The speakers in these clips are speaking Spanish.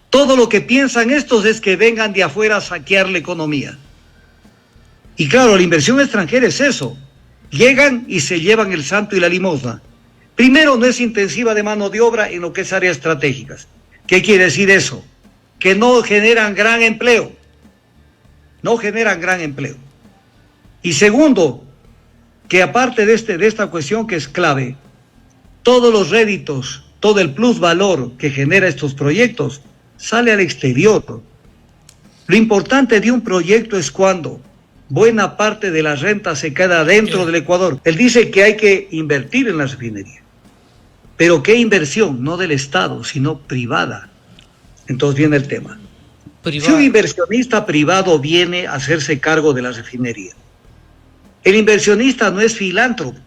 Todo lo que piensan estos es que vengan de afuera a saquear la economía. Y claro, la inversión extranjera es eso. Llegan y se llevan el santo y la limosna. Primero, no es intensiva de mano de obra en lo que es áreas estratégicas. ¿Qué quiere decir eso? Que no generan gran empleo. No generan gran empleo. Y segundo, que aparte de esta cuestión que es clave, todos los réditos, todo el plusvalor que genera estos proyectos sale al exterior. Lo importante de un proyecto es cuando buena parte de la renta se queda dentro del Ecuador. Él dice que hay que invertir en la refinería. Pero ¿qué inversión? No del Estado, sino privada. Entonces viene el tema. Si un inversionista privado viene a hacerse cargo de la refinería, el inversionista no es filántropo.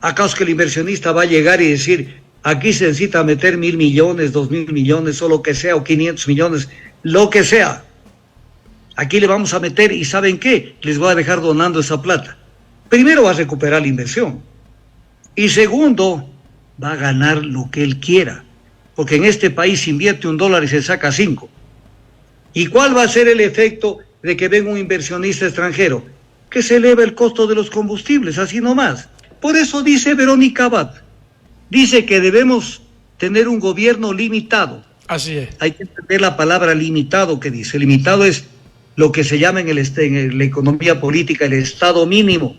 ¿Acaso que el inversionista va a llegar y decir, aquí se necesita meter 1.000 millones, 2.000 millones, o lo que sea, o 500 millones, lo que sea? Aquí le vamos a meter y ¿saben qué? Les voy a dejar donando esa plata. Primero va a recuperar la inversión. Y segundo, va a ganar lo que él quiera. Porque en este país se invierte $1 y se saca 5. ¿Y cuál va a ser el efecto de que venga un inversionista extranjero? Que se eleva el costo de los combustibles, así nomás. Por eso dice Verónica Abad, dice que debemos tener un gobierno limitado. Así es. Hay que entender la palabra limitado que dice. Limitado es lo que se llama en la economía política el Estado mínimo.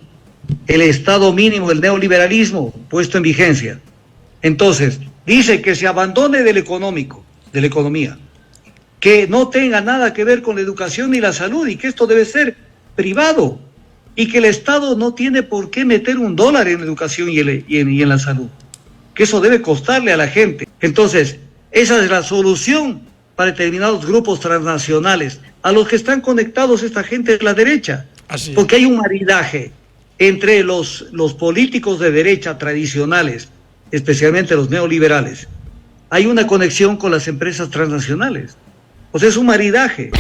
El Estado mínimo, el neoliberalismo puesto en vigencia. Entonces, dice que se abandone del económico, de la economía, que no tenga nada que ver con la educación ni la salud y que esto debe ser privado y que el Estado no tiene por qué meter $1 en la educación y en la salud, que eso debe costarle a la gente. Entonces, esa es la solución para determinados grupos transnacionales a los que están conectados esta gente de la derecha. Así es. Porque hay un maridaje entre los políticos de derecha tradicionales, especialmente los neoliberales. Hay una conexión con las empresas transnacionales. O sea, es un maridaje.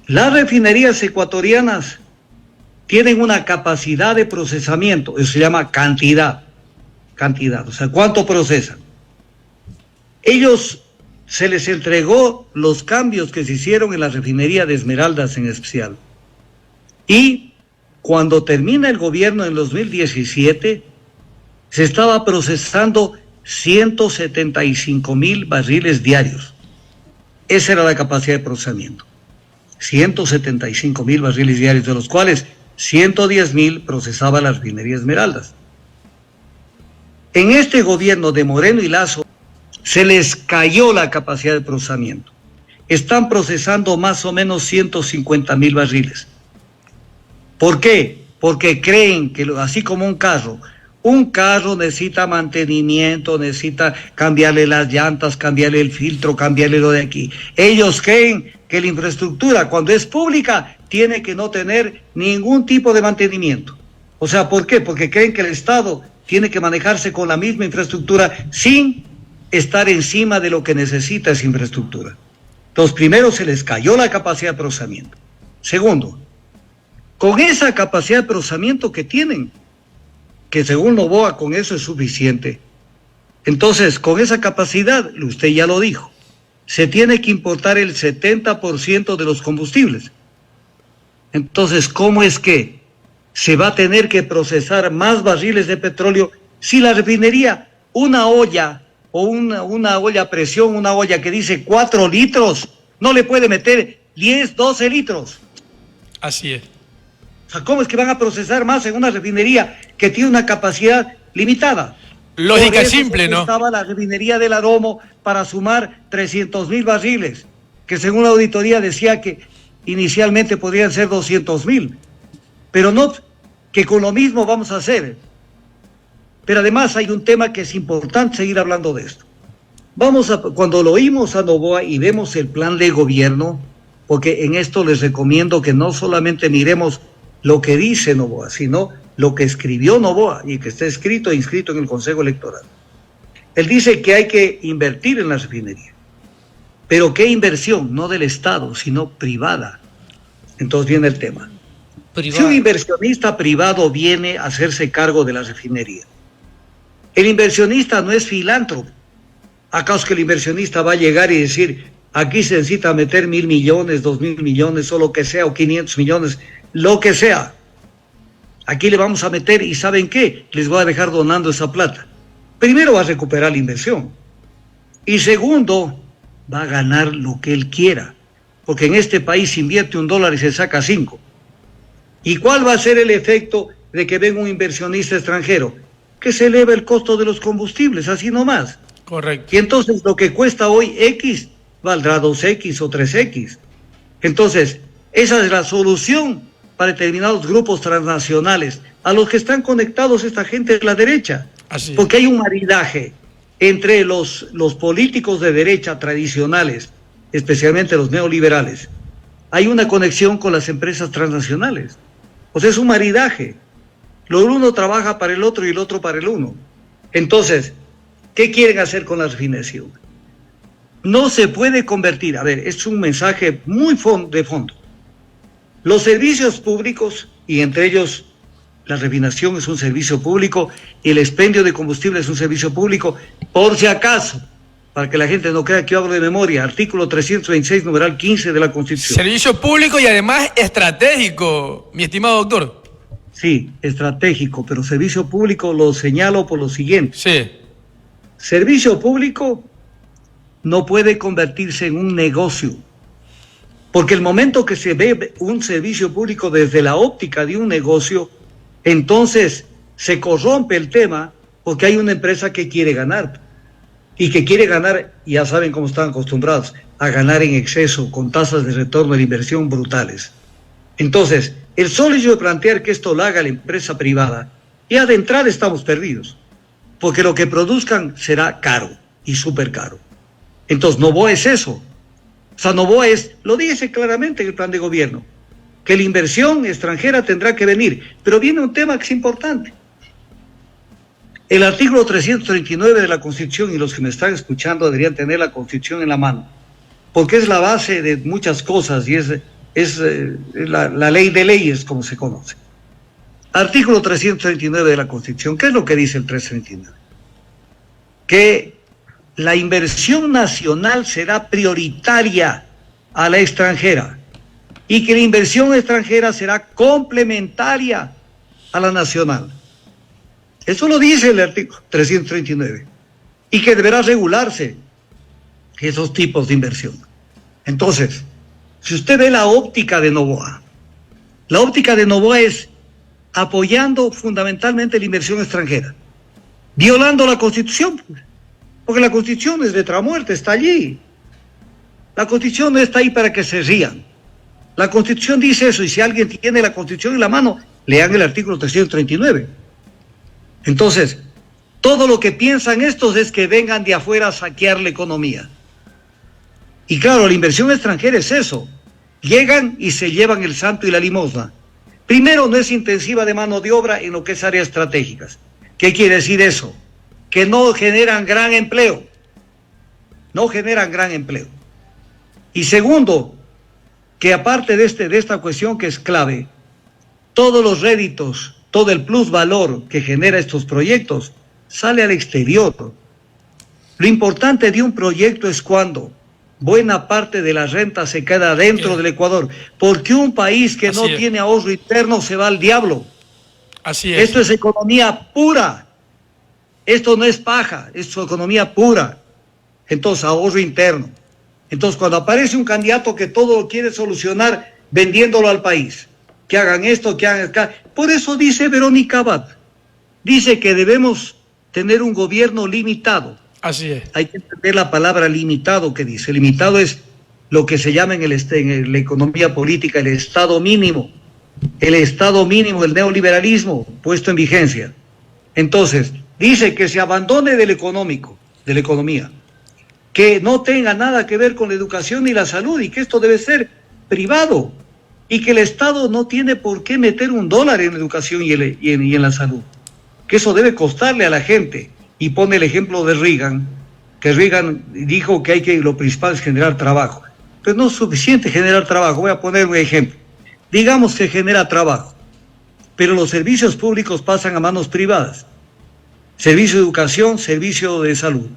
Las refinerías ecuatorianas tienen una capacidad de procesamiento, eso se llama cantidad, o sea, ¿cuánto procesan? Ellos se les entregó los cambios que se hicieron en la refinería de Esmeraldas en especial. Y cuando termina el gobierno en 2017, se estaba procesando 175,000 barriles diarios. Esa era la capacidad de procesamiento. 175,000 barriles diarios, de los cuales 110,000 procesaba la refinería Esmeraldas. En este gobierno de Moreno y Lazo se les cayó la capacidad de procesamiento. Están procesando más o menos 150,000 barriles. ¿Por qué? Porque creen que así como un carro necesita mantenimiento, necesita cambiarle las llantas, cambiarle el filtro, cambiarle lo de aquí. Ellos creen que la infraestructura, cuando es pública, tiene que no tener ningún tipo de mantenimiento. O sea, ¿por qué? Porque creen que el Estado tiene que manejarse con la misma infraestructura sin estar encima de lo que necesita esa infraestructura. Entonces, primero se les cayó la capacidad de procesamiento. Segundo, con esa capacidad de procesamiento que tienen, que según Noboa con eso es suficiente, entonces con esa capacidad, usted ya lo dijo, se tiene que importar el 70% de los combustibles. Entonces, ¿cómo es que se va a tener que procesar más barriles de petróleo si la refinería, una olla o una olla a presión, una olla que dice 4 litros, no le puede meter 10, 12 litros? Así es. O sea, ¿cómo es que van a procesar más en una refinería que tiene una capacidad limitada? Lógica simple, ¿no? Estaba la refinería del Aromo para sumar 300,000 barriles, que según la auditoría decía que inicialmente podrían ser 200,000, pero no, que con lo mismo vamos a hacer. Pero además hay un tema que es importante seguir hablando de esto. Cuando lo oímos a Noboa y vemos el plan de gobierno, porque en esto les recomiendo que no solamente miremos lo que dice Noboa, sino lo que escribió Noboa y que está escrito e inscrito en el Consejo Electoral. Él dice que hay que invertir en la refinería. Pero ¿qué inversión? No del Estado, sino privada. Entonces viene el tema. Si un inversionista privado viene a hacerse cargo de la refinería, el inversionista no es filántropo. ¿Acaso que el inversionista va a llegar y decir, aquí se necesita meter 1.000 millones, 2.000 millones, o lo que sea, o 500 millones, lo que sea? Aquí le vamos a meter y ¿saben qué? Les voy a dejar donando esa plata. Primero va a recuperar la inversión. Y segundo, va a ganar lo que él quiera. Porque en este país se invierte $1 y se saca 5. ¿Y cuál va a ser el efecto de que venga un inversionista extranjero? Que se eleva el costo de los combustibles, así nomás. Correcto. Y entonces lo que cuesta hoy X valdrá 2X o 3X. Entonces, esa es la solución para determinados grupos transnacionales a los que están conectados esta gente de la derecha. Así es. Porque hay un maridaje entre los políticos de derecha tradicionales, especialmente los neoliberales. Hay una conexión con las empresas transnacionales. O sea, es un maridaje. Lo uno trabaja para el otro y el otro para el uno. Entonces, ¿qué quieren hacer con la refinación? No se puede convertir, a ver, es un mensaje muy de fondo. Los servicios públicos, y entre ellos la refinación es un servicio público, y el expendio de combustible es un servicio público, por si acaso, para que la gente no crea que yo hablo de memoria, artículo 326, numeral 15 de la Constitución. Servicio público y además estratégico, mi estimado doctor. Sí, estratégico, pero servicio público lo señalo por lo siguiente. Sí. Servicio público no puede convertirse en un negocio, porque el momento que se ve un servicio público desde la óptica de un negocio, entonces se corrompe el tema, porque hay una empresa que quiere ganar, y que quiere ganar, ya saben cómo están acostumbrados, a ganar en exceso, con tasas de retorno de la inversión brutales. Entonces, el solo hecho de plantear que esto lo haga la empresa privada, ya de entrada estamos perdidos, porque lo que produzcan será caro y súper caro. Entonces, Novoa es eso. O sea, Novoa es, lo dice claramente en el plan de gobierno, que la inversión extranjera tendrá que venir. Pero viene un tema que es importante. El artículo 339 de la Constitución, y los que me están escuchando deberían tener la Constitución en la mano, porque es la base de muchas cosas y es la ley de leyes, como se conoce. Artículo 339 de la Constitución, ¿qué es lo que dice el 339? Que la inversión nacional será prioritaria a la extranjera y que la inversión extranjera será complementaria a la nacional. Eso lo dice el artículo 339 y que deberá regularse esos tipos de inversión. Entonces, si usted ve la óptica de Novoa, la óptica de Novoa es apoyando fundamentalmente la inversión extranjera, violando la Constitución, porque la Constitución es letra muerta, está allí. La Constitución no está ahí para que se rían. La Constitución dice eso, y si alguien tiene la Constitución en la mano, lean el artículo 339. Entonces, todo lo que piensan estos es que vengan de afuera a saquear la economía. Y claro, la inversión extranjera es eso. Llegan y se llevan el santo y la limosna. Primero, no es intensiva de mano de obra en lo que es áreas estratégicas. ¿Qué quiere decir eso? Que no generan gran empleo. No generan gran empleo. Y segundo, que aparte de esta cuestión que es clave, todos los réditos, todo el plusvalor que genera estos proyectos sale al exterior. Lo importante de un proyecto es cuando buena parte de la renta se queda dentro del Ecuador, porque un país que no tiene ahorro interno se va al diablo. Así es. Esto es economía pura. Esto no es paja, es su economía pura. Entonces, ahorro interno. Entonces, cuando aparece un candidato que todo lo quiere solucionar vendiéndolo al país, que hagan esto, que hagan acá. Por eso dice Verónica Abad, dice que debemos tener un gobierno limitado. Así es. Hay que entender la palabra limitado que dice. Limitado es lo que se llama en la economía política el Estado mínimo. El Estado mínimo del neoliberalismo puesto en vigencia. Entonces, dice que se abandone del económico, de la economía, que no tenga nada que ver con la educación ni la salud y que esto debe ser privado y que el Estado no tiene por qué meter $1 en la educación y en la salud, que eso debe costarle a la gente. Y pone el ejemplo de Reagan, que Reagan dijo que lo principal es generar trabajo. Pero no es suficiente generar trabajo. Voy a poner un ejemplo. Digamos que genera trabajo, pero los servicios públicos pasan a manos privadas. Servicio de educación, servicio de salud.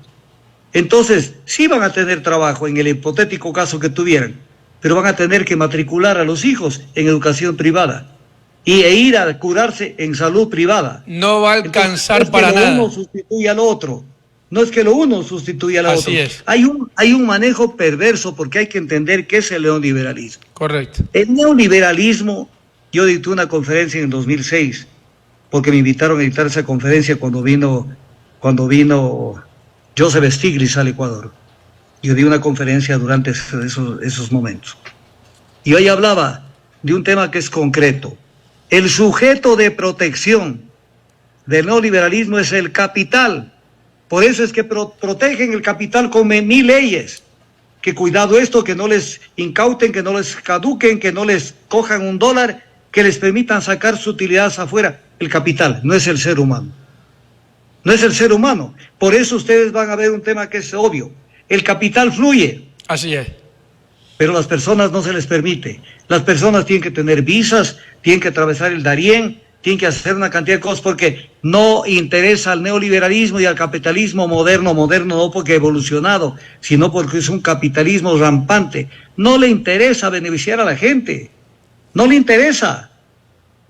Entonces, sí van a tener trabajo en el hipotético caso que tuvieran, pero van a tener que matricular a los hijos en educación privada e ir a curarse en salud privada. No va a alcanzar Entonces, para no es que nada. lo uno sustituya al otro. No es que lo uno sustituya al otro. Así es. Hay un manejo perverso porque hay que entender qué es el neoliberalismo. Correcto. El neoliberalismo, yo dicté una conferencia en el 2006, porque me invitaron a dictar esa conferencia cuando vino Joseph Stiglitz al Ecuador. Yo di una conferencia durante esos momentos. Y hoy hablaba de un tema que es concreto. El sujeto de protección del neoliberalismo es el capital. Por eso es que protegen el capital con 1000 leyes. Que cuidado esto, que no les incauten, que no les caduquen, que no les cojan $1, que les permitan sacar sus utilidades afuera. El capital, no es el ser humano. No es el ser humano. Por eso ustedes van a ver un tema que es obvio. El capital fluye. Así es. Pero a las personas no se les permite. Las personas tienen que tener visas, tienen que atravesar el Darién, tienen que hacer una cantidad de cosas porque no interesa al neoliberalismo y al capitalismo moderno no porque ha evolucionado, sino porque es un capitalismo rampante. No le interesa beneficiar a la gente. No le interesa.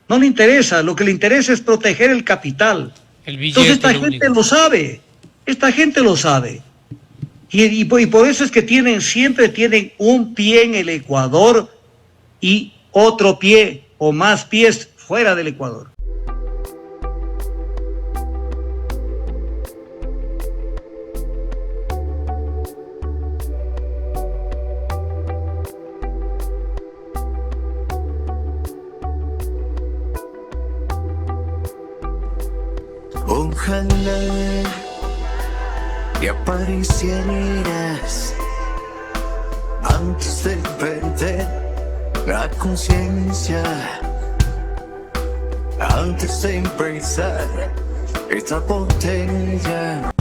No le interesa. Lo que le interesa es proteger el capital. Entonces esta gente lo sabe. Esta gente lo sabe. Y por eso es que siempre tienen un pie en el Ecuador y otro pie o más pies fuera del Ecuador. Ojalá y aparecieras antes de perder la conciencia, antes de empezar esta botella.